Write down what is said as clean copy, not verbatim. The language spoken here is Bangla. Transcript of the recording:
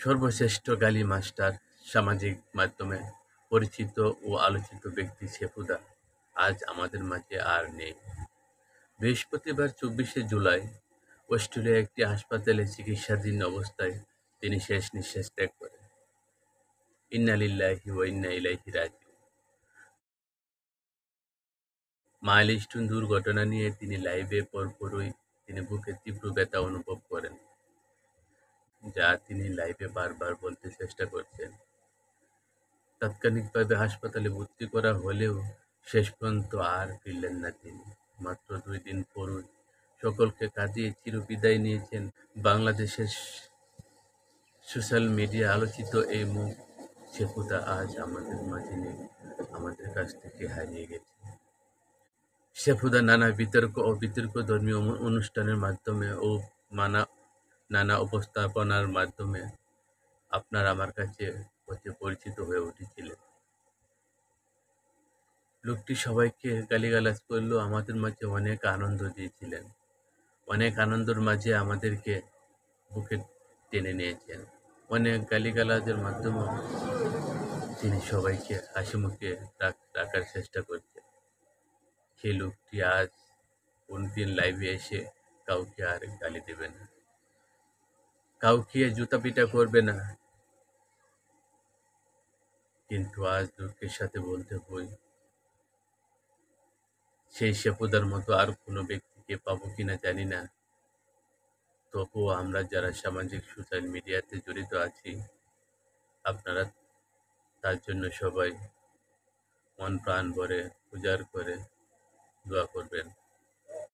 সর্বশ্রেষ্ঠ গালি মাস্টার, সামাজিক মাধ্যমে পরিচিত ও আলোচিত ব্যক্তি শেফুদা আজ আমাদের মাঝে আর নেই। বৃহস্পতিবার ২৪শে জুলাই অস্ট্রেলিয়ার একটি হাসপাতালে চিকিৎসাধীন অবস্থায় তিনি শেষ নিঃশ্বাস ত্যাগ করেন। ইন্না লিল্লাহি ওয়া ইন্না ইলাইহি রাজিউন। মাইলস্টোন দুর্ঘটনা নিয়ে তিনি লাইভে পরপরই তিনি বুকে তীব্র ব্যথা অনুভব করেন, যা তিনি লাইভে বারবার বলতে চেষ্টা করছেন। তাৎক্ষণিকভাবে হাসপাতালে ভর্তি করা হলেও শেষ পর্যন্ত আর ফিরলেন না তিনি। মাত্র ২ দিন পরই সকলকে কাঁদিয়ে চিরবিদায় নিয়েছেন। বাংলাদেশের সোশ্যাল মিডিয়া আলোচিত এই মুখ শেফুদা আজ আমাদের মাঝে নেই, আমাদের কাছ থেকে হারিয়ে গেছে। শেফুদা নানা বিতর্ক ও বিতর্ক ধর্মীয় অনুষ্ঠানের মাধ্যমে ও নানা উপস্থাপনার মাধ্যমে আপনার আমার কাছে অতি পরিচিত হয়ে উঠেছিলেন। লোকটি সবাইকে গালিগালাজ করলেও আমাদের মাঝে অনেক আনন্দ দিয়েছিলেন। অনেক আনন্দের মাঝে আমাদেরকে বুকে টেনে নিয়েছেন। অনেক গালিগালাজের মাধ্যমেও তিনি সবাইকে হাসিমুখে রাখার চেষ্টা করছেন। সেই লোকটি আজ কোনদিন লাইভে এসে কাউকে আর গালি দেবে না, কাউকে জুতাপিটা করবে না। কিন্তু আজ দুঃখের সাথে বলতে হয়, সেই শেফুদার মতো আর কোনো ব্যক্তিকে পাবো কিনা জানি না। তবুও আমরা যারা সামাজিক সোশ্যাল মিডিয়াতে জড়িত আছি, আপনারা তার জন্য সবাই মন প্রাণ ভরে উজাড় করে দোয়া করবেন।